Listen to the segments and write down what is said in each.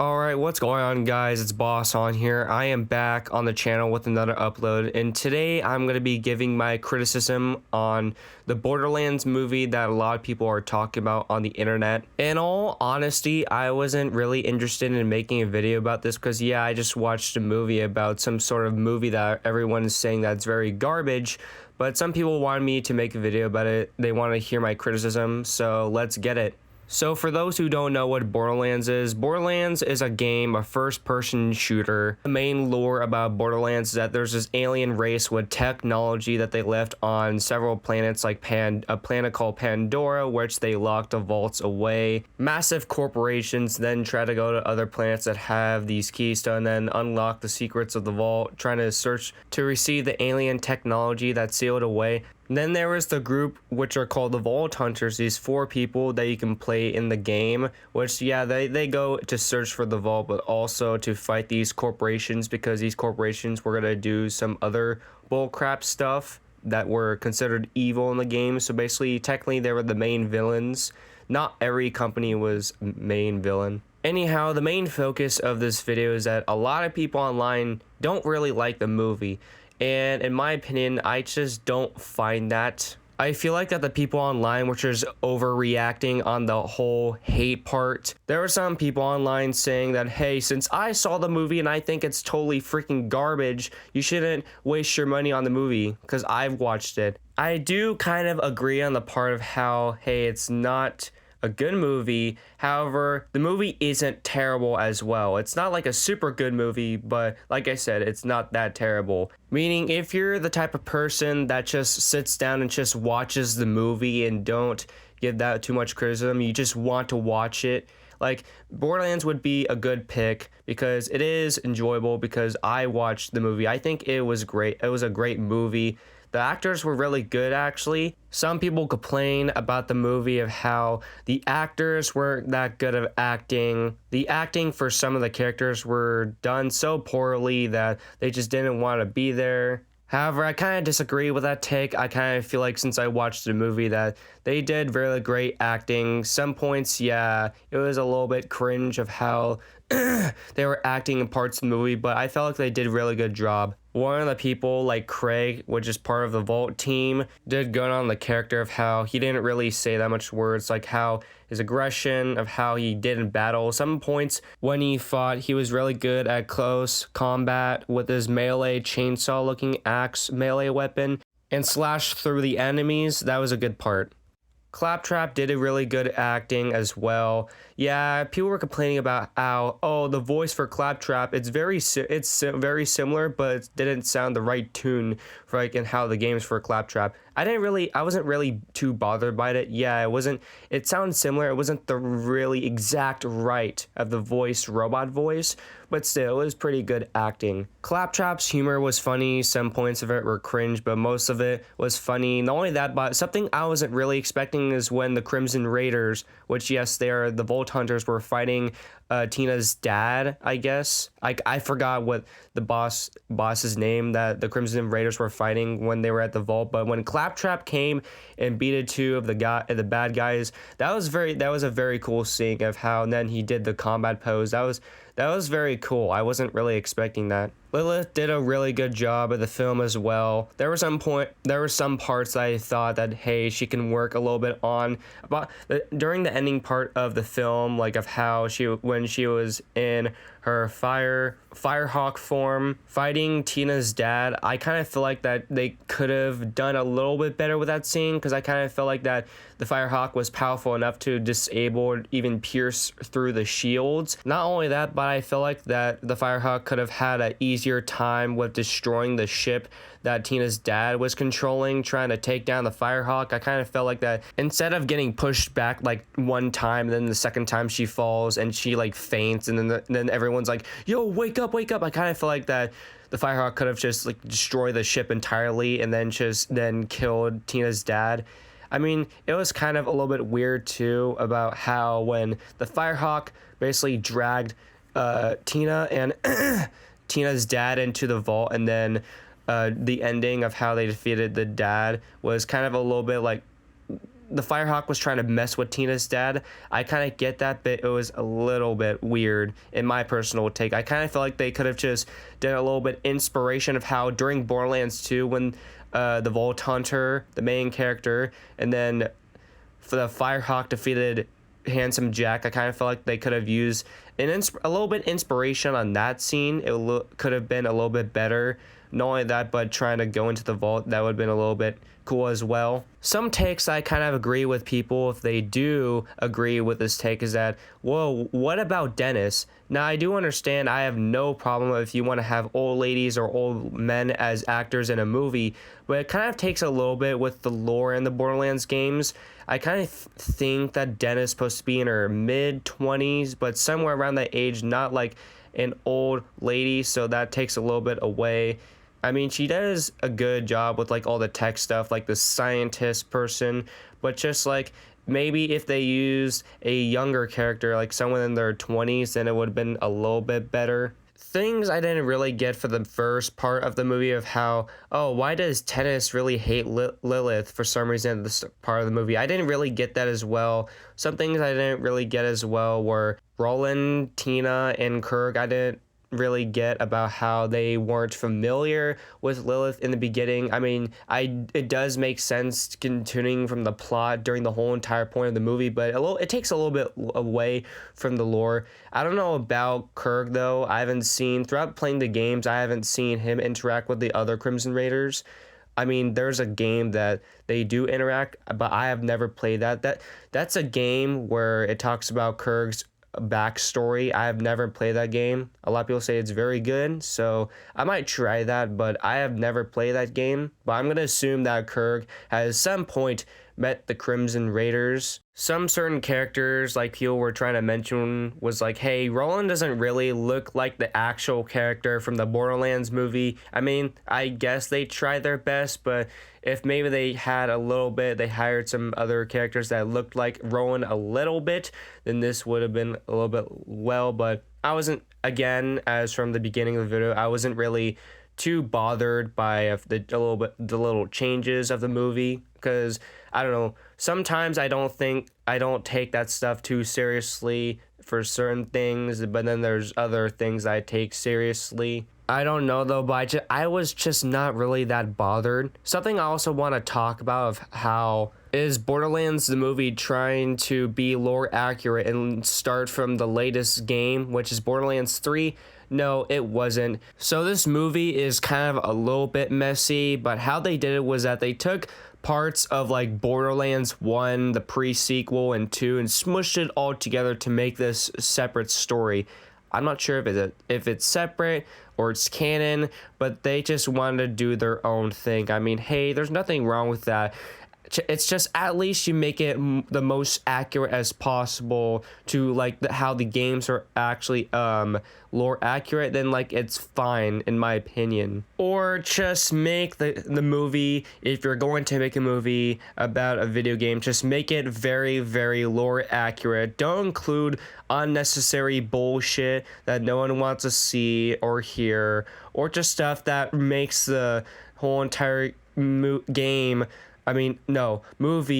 Alright, what's going on, guys? It's Boss on here. I am back on the channel with another upload, and today I'm going to be giving my criticism on the Borderlands movie that a lot of people are talking about on the internet. In all honesty, I wasn't really interested in making a video about this because, yeah, I just watched a movie about some sort of movie that everyone is saying that's very garbage, but some people wanted me to make a video about it. They want to hear my criticism, so let's get it. So for those who don't know what Borderlands is a game, a first-person shooter. The main lore about Borderlands is that there's this alien race with technology that they left on several planets, like a planet called Pandora, which they locked the vaults away. Massive corporations then try to go to other planets that have these keys to and then unlock the secrets of the vault, trying to search to receive the alien technology that's sealed away. Then there is the group, which are called the Vault Hunters, these 4 people that you can play in the game, which, yeah, they go to search for the vault, but also to fight these corporations, because these corporations were going to do some other bullcrap stuff that were considered evil in the game. So basically, technically, they were the main villains. Not every company was main villain. Anyhow, the main focus of this video is that a lot of people online don't really like the movie. And in my opinion, I just don't find that. I feel like that the people online were just overreacting on the whole hate part. There were some people online saying that, hey, since I saw the movie and I think it's totally freaking garbage, you shouldn't waste your money on the movie because I've watched it. I do kind of agree on the part of how, hey, it's not a good movie. However, the movie isn't terrible as well. It's not like a super good movie, but like I said, it's not that terrible. Meaning, if you're the type of person that just sits down and just watches the movie and don't give that too much criticism, you just want to watch it, like, Borderlands would be a good pick because it is enjoyable, because I watched the movie. I think it was great. It was a great movie. The actors were really good, actually. Some people complain about the movie of how the actors weren't that good of acting. The acting for some of the characters were done so poorly that they just didn't want to be there. However, I kind of disagree with that take. I kind of feel like, since I watched the movie, that they did really great acting. Some points, yeah, it was a little bit cringe of how they were acting in parts of the movie, but I felt like they did a really good job. One of the people, like Craig, which is part of the Vault team, did good on the character of how he didn't really say that much words, like how his aggression, of how he did in battle. Some points when he fought, he was really good at close combat with his melee chainsaw looking axe melee weapon and slash through the enemies. That was a good part. Claptrap did a really good acting as well. Yeah, people were complaining about how, oh, the voice for Claptrap, it's very similar, but it didn't sound the right tune for like in how the game's for Claptrap. I wasn't really too bothered by it. Yeah, it sounds similar. It wasn't the really exact right of the voice, robot voice, but still, it was pretty good acting. Claptrap's humor was funny. Some points of it were cringe, but most of it was funny. Not only that, but something I wasn't really expecting is when the Crimson Raiders, which, yes, they are the Vault Hunters, were fighting Tina's dad, I guess. I forgot what the boss's name that the Crimson Raiders were fighting when they were at the vault, but when Claptrap came and beat 2 of the bad guys, that was a very cool scene of how, and then he did the combat pose. That was very cool. I wasn't really expecting that. Lilith did a really good job of the film as well. There were some parts that I thought that, hey, she can work a little bit on. But during the ending part of the film, like of how when she was in her Firehawk form fighting Tina's dad, I kind of feel like that they could have done a little bit better with that scene, because I kind of felt like that the Firehawk was powerful enough to disable or even pierce through the shields. Not only that, but I feel like that the Firehawk could have had an easier time with destroying the ship that Tina's dad was controlling, trying to take down the Firehawk. I kind of felt like that instead of getting pushed back like one time, then the second time she falls and she like faints, and then everyone's like, yo, wake up. I kind of feel like that the Firehawk could have just like destroyed the ship entirely and then killed Tina's dad. I mean, it was kind of a little bit weird too about how when the Firehawk basically dragged Tina and Tina's dad into the vault, and then the ending of how they defeated the dad was kind of a little bit like the Firehawk was trying to mess with Tina's dad. I kind of get that, but it was a little bit weird in my personal take. I kind of feel like they could have just done a little bit inspiration of how during Borderlands 2 when the Vault Hunter, the main character, and then for the Firehawk defeated Handsome Jack, I kind of felt like they could have used a little bit inspiration on that scene. It could have been a little bit better. Not only that, but trying to go into the vault, that would have been a little bit cool as well. Some takes I kind of agree with people, if they do agree with this take, is that, whoa, what about Dennis? Now, I do understand, I have no problem if you want to have old ladies or old men as actors in a movie, but it kind of takes a little bit with the lore in the Borderlands games. I kind of think that Dennis is supposed to be in her mid-20s, but somewhere around that age, not like an old lady, so that takes a little bit away. I mean, she does a good job with like all the tech stuff, like the scientist person, but just like maybe if they used a younger character, like someone in their 20s, then it would have been a little bit better. Things I didn't really get for the first part of the movie of how, oh, why does Tennis really hate Lilith for some reason at this part of the movie? I didn't really get that as well. Some things I didn't really get as well were Roland, Tina, and Kirk. I didn't really get about how they weren't familiar with Lilith in the beginning. I mean, it does make sense continuing from the plot during the whole entire point of the movie, but it takes a little bit away from the lore. I don't know about Kirk though. I haven't seen, throughout playing the games, I haven't seen him interact with the other Crimson Raiders. I mean, there's a game that they do interact, but I have never played that. That's a game where it talks about Kirk's backstory. I have never played that game. A lot of people say it's very good, so I might try that, but I have never played that game. But I'm gonna assume that Kirk has at some point met the Crimson Raiders. Some certain characters, like people were trying to mention, was like, hey, Roland doesn't really look like the actual character from the Borderlands movie. I mean, I guess they tried their best, but if maybe they had a little bit, they hired some other characters that looked like Roland a little bit, then this would have been a little bit well. But I wasn't, again, as from the beginning of the video, I wasn't really too bothered by the little changes of the movie, because I don't know, sometimes I don't take that stuff too seriously for certain things, but then there's other things I take seriously. I don't know though, but I was just not really that bothered. Something I also want to talk about of how is Borderlands the movie trying to be lore accurate and start from the latest game, which is Borderlands 3. No, it wasn't. So this movie is kind of a little bit messy, but how they did it was that they took parts of like Borderlands 1, the pre-sequel, and 2, and smushed it all together to make this separate story. I'm not sure if it's separate or it's canon, but they just wanted to do their own thing. I mean, hey, there's nothing wrong with that. It's just at least you make it the most accurate as possible to like how the games are actually lore accurate, then like it's fine in my opinion. Or just make the movie, if you're going to make a movie about a video game, just make it very, very lore accurate. Don't include unnecessary bullshit that no one wants to see or hear, or just stuff that makes the whole entire movie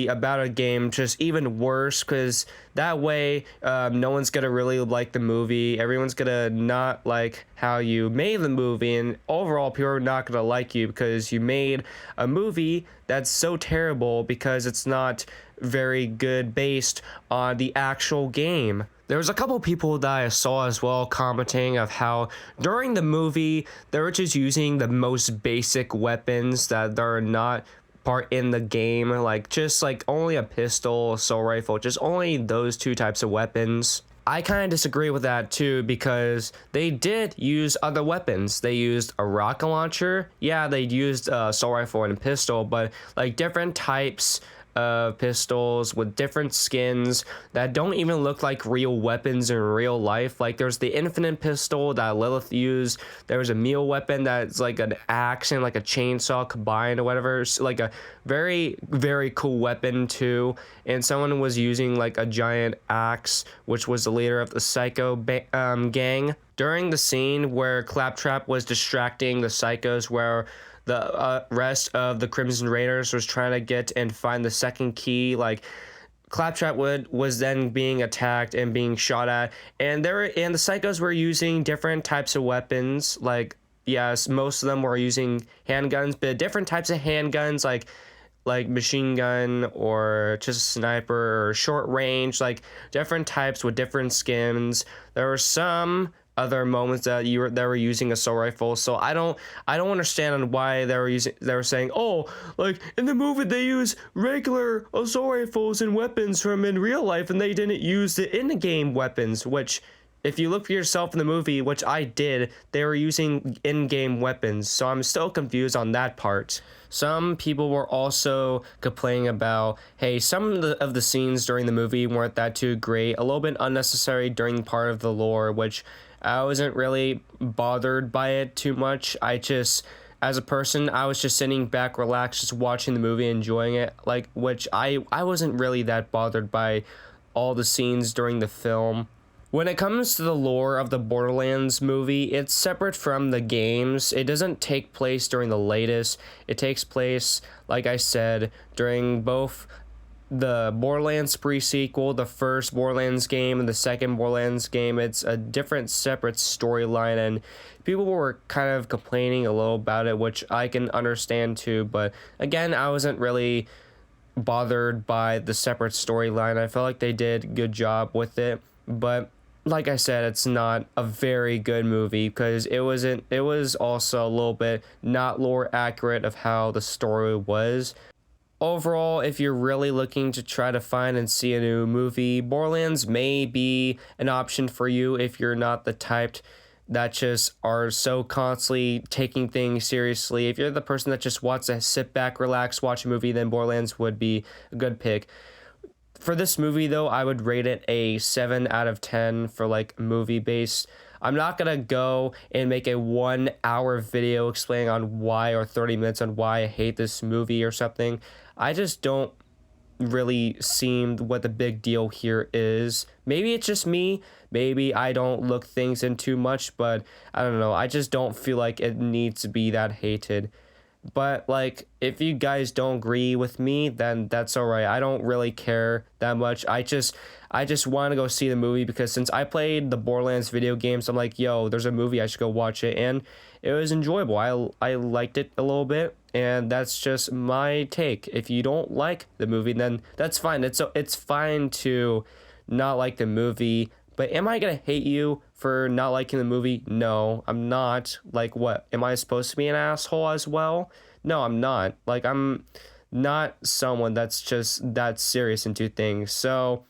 about a game just even worse, because that way no one's gonna really like the movie. Everyone's gonna not like how you made the movie, and overall people are not gonna like you because you made a movie that's so terrible because it's not very good based on the actual game. There was a couple people that I saw as well commenting of how during the movie they were just using the most basic weapons that are not part in the game, like just like only a pistol, assault rifle, just only those two types of weapons. I kind of disagree with that too, because they did use other weapons. They used a rocket launcher, yeah, they used a assault rifle and a pistol, but like different types of pistols with different skins that don't even look like real weapons in real life. Like there's the infinite pistol that Lilith used. There's a meal weapon that's like an axe and like a chainsaw combined or whatever. It's like a very, very cool weapon too. And someone was using like a giant axe, which was the leader of the Psycho gang. During the scene where Claptrap was distracting the psychos, where the rest of the Crimson Raiders was trying to get and find the second key, like Claptrap was then being attacked and being shot at, and the psychos were using different types of weapons. Like, yes, most of them were using handguns, but different types of handguns, like machine gun or just a sniper or short range, like different types with different skins. There were some other moments that they were using assault rifle, so I don't understand on why they were saying, oh, like in the movie they use regular assault rifles and weapons from in real life and they didn't use the in-game weapons, which if you look for yourself in the movie, which I did, they were using in-game weapons, so I'm still confused on that part. Some people were also complaining about, hey, some of the scenes during the movie weren't that too great, a little bit unnecessary during part of the lore, which I wasn't really bothered by it too much. As a person, I was just sitting back, relaxed, just watching the movie, enjoying it, like, which I wasn't really that bothered by all the scenes during the film. When it comes to the lore of the Borderlands movie, it's separate from the games. It doesn't take place during the latest. It takes place, like I said, during both the Borderlands pre-sequel, the first Borderlands game, and the second Borderlands game. It's a different, separate storyline, and people were kind of complaining a little about it, which I can understand too. But again, I wasn't really bothered by the separate storyline. I felt like they did a good job with it, but like I said, it's not a very good movie because it was also a little bit not lore accurate of how the story was. Overall, if you're really looking to try to find and see a new movie, Borderlands may be an option for you if you're not the type that just are so constantly taking things seriously. If you're the person that just wants to sit back, relax, watch a movie, then Borderlands would be a good pick. For this movie, though, I would rate it a 7 out of 10 for, like, movie base. I'm not going to go and make a 1-hour video explaining on why, or 30 minutes on why I hate this movie or something. I just don't really see what the big deal here is. Maybe it's just me. Maybe I don't look things in too much, but I don't know. I just don't feel like it needs to be that hated. But, like, if you guys don't agree with me, then that's alright. I don't really care that much. I just want to go see the movie because since I played the Borderlands video games, I'm like, yo, there's a movie, I should go watch it. And it was enjoyable. I liked it a little bit, and that's just my take. If you don't like the movie, then that's fine. It's fine to not like the movie. But am I going to hate you for not liking the movie? No, I'm not. Like, what? Am I supposed to be an asshole as well? No, I'm not. Like, I'm not someone that's just that serious into things. So,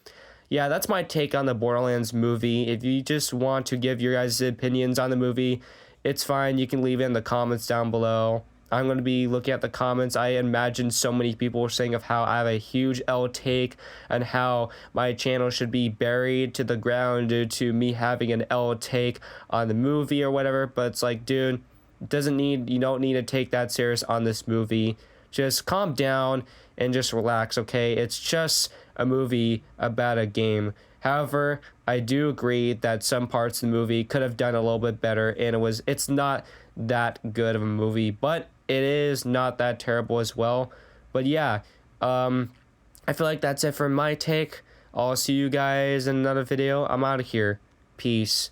yeah, that's my take on the Borderlands movie. If you just want to give your guys' opinions on the movie, it's fine. You can leave it in the comments down below. I'm going to be looking at the comments. I imagine so many people were saying of how I have a huge L take and how my channel should be buried to the ground due to me having an L take on the movie or whatever. But it's like, dude, you don't need to take that serious on this movie. Just calm down and just relax, okay? It's just a movie about a game. However, I do agree that some parts of the movie could have done a little bit better, and it's not that good of a movie, but it is not that terrible as well. But yeah, I feel like that's it for my take. I'll see you guys in another video. I'm out of here. Peace.